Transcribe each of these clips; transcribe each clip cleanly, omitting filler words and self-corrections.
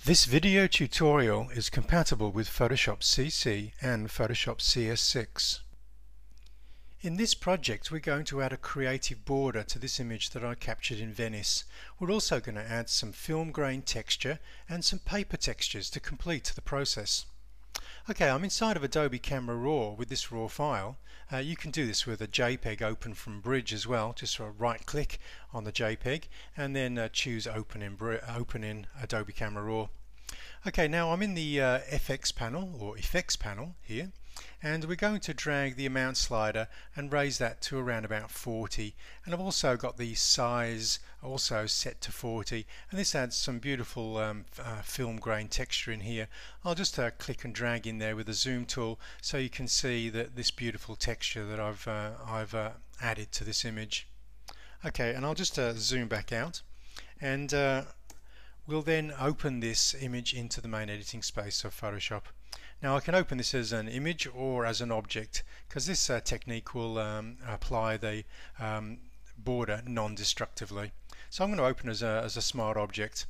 This video tutorial is compatible with Photoshop CC and Photoshop CS6. In this project we're going to add a creative border to this image that I captured in Venice. We're also going to add some film grain texture and some paper textures to complete the process. Okay, I'm inside of Adobe Camera Raw with this raw file. You can do this with a JPEG open from Bridge as well. Just right click on the JPEG and then choose open in Adobe Camera Raw. Okay, now I'm in the FX panel or effects panel here, and we're going to drag the amount slider and raise that to around about 40, and I've also got the size also set to 40, and this adds some beautiful film grain texture in here. I'll just click and drag in there with the zoom tool so you can see that this beautiful texture that I've added to this image. Okay, and I'll just zoom back out, and we'll then open this image into the main editing space of Photoshop. Now I can open this as an image or as an object, because this technique will apply the border non-destructively. So I'm going to open as a smart object.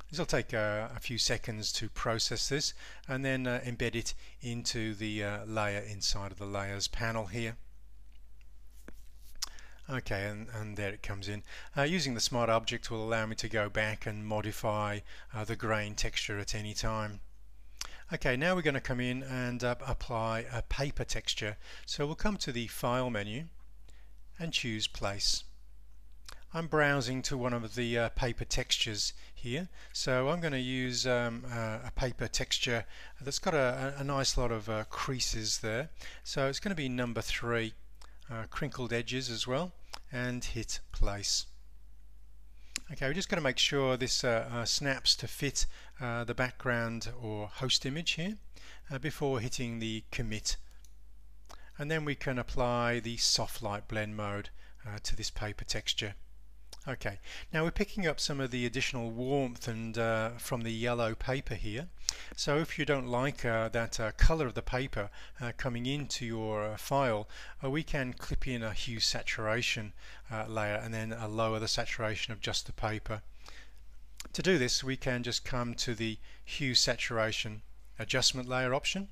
This will take a few seconds to process this and then embed it into the layer inside of the layers panel here. Okay, and there it comes in. Using the smart object will allow me to go back and modify the grain texture at any time. Okay, now we're going to come in and apply a paper texture. So we'll come to the File menu and choose Place. I'm browsing to one of the paper textures here, so I'm going to use a paper texture that's got a nice lot of creases there. So it's going to be number 3. Crinkled edges as well, and hit place. Okay, we're just going to make sure this snaps to fit the background or host image here before hitting the commit, and then we can apply the soft light blend mode to this paper texture. Okay, now we're picking up some of the additional warmth and from the yellow paper here. So if you don't like that color of the paper coming into your file, we can clip in a hue saturation layer and then lower the saturation of just the paper. To do this, we can just come to the hue saturation adjustment layer option,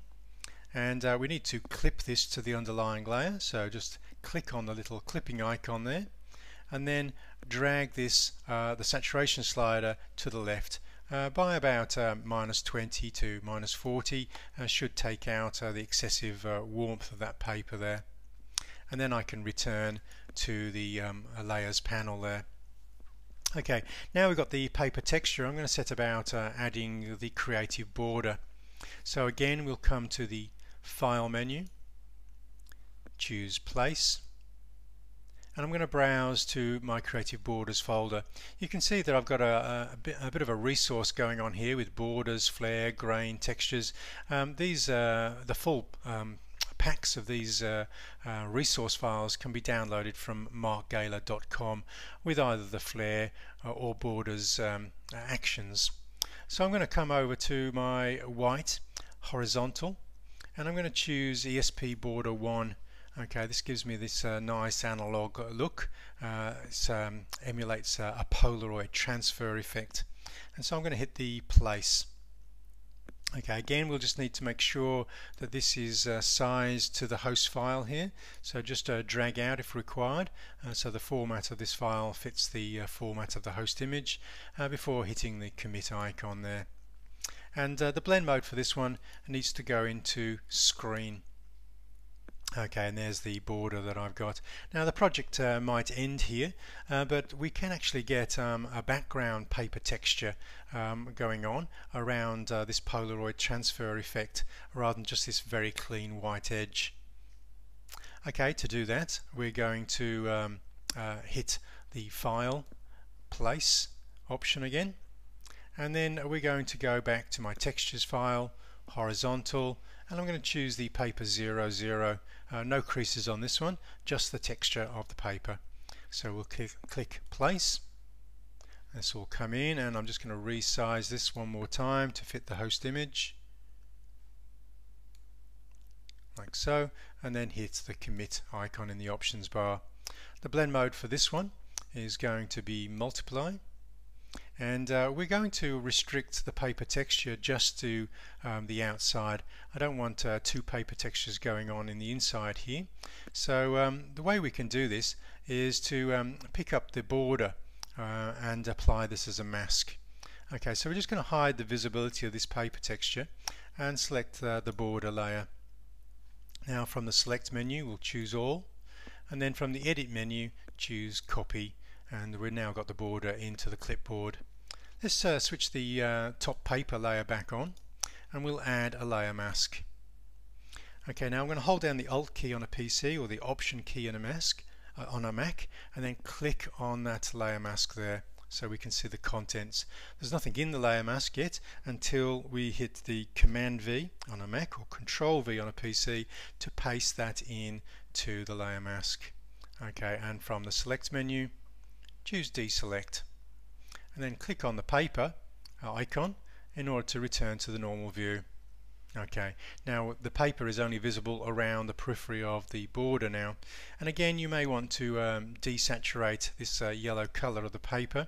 and we need to clip this to the underlying layer. So just click on the little clipping icon there, and then drag this the saturation slider to the left by about -20 to -40. Should take out the excessive warmth of that paper there, and then I can return to the layers panel there. Okay, now we've got the paper texture. I'm going to set about adding the creative border. So again, we'll come to the File menu, choose Place, and I'm going to browse to my Creative Borders folder. You can see that I've got a bit of a resource going on here with borders, flare, grain, textures. The full packs of these resource files can be downloaded from markgaler.com with either the flare or borders actions. So I'm going to come over to my white horizontal, and I'm going to choose ESP border 1. Okay, this gives me this nice analog look. It emulates a Polaroid transfer effect, and so I'm going to hit the place. Okay, again we'll just need to make sure that this is sized to the host file here, so just drag out if required so the format of this file fits the format of the host image before hitting the commit icon there. And the blend mode for this one needs to go into screen. Okay, and there's the border that I've got. Now the project might end here, but we can actually get a background paper texture going on around this Polaroid transfer effect rather than just this very clean white edge. Okay, to do that we're going to hit the File, Place option again, and then we're going to go back to my textures file, horizontal, and I'm going to choose the paper 00. No creases on this one, just the texture of the paper. So we'll click Place. This will come in, and I'm just going to resize this one more time to fit the host image, like so, and then hit the commit icon in the options bar. The blend mode for this one is going to be multiply, and we're going to restrict the paper texture just to the outside. I don't want two paper textures going on in the inside here. So the way we can do this is to pick up the border and apply this as a mask. Okay, so we're just going to hide the visibility of this paper texture and select the border layer. Now from the select menu we'll choose all, and then from the edit menu choose copy, and we've now got the border into the clipboard. Let's switch the top paper layer back on, and we'll add a layer mask. Okay, now I'm going to hold down the Alt key on a PC or the Option key on a Mac, and then click on that layer mask there so we can see the contents. There's nothing in the layer mask yet until we hit the Command V on a Mac or Control V on a PC to paste that in to the layer mask. Okay, and from the select menu choose deselect, and then click on the paper icon in order to return to the normal view. Okay, now the paper is only visible around the periphery of the border now, and again you may want to desaturate this yellow color of the paper.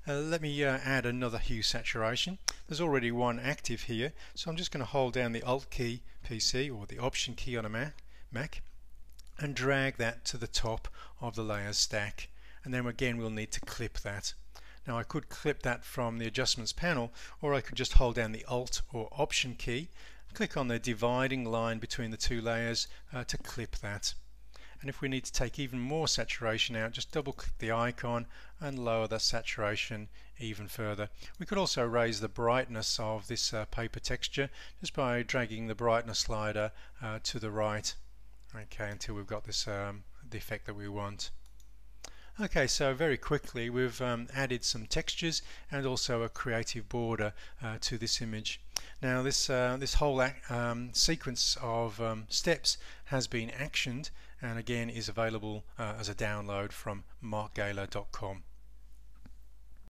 Let me add another hue saturation. There's already one active here, so I'm just going to hold down the Alt key PC or the Option key on a Mac and drag that to the top of the layers stack, and then again we'll need to clip that. Now I could clip that from the adjustments panel, or I could just hold down the Alt or Option key, click on the dividing line between the two layers to clip that. And if we need to take even more saturation out, just double click the icon and lower the saturation even further. We could also raise the brightness of this paper texture just by dragging the brightness slider to the right, okay, until we've got this the effect that we want. Okay, so very quickly we've added some textures and also a creative border to this image. Now this whole sequence of steps has been actioned and again is available as a download from markgaler.com.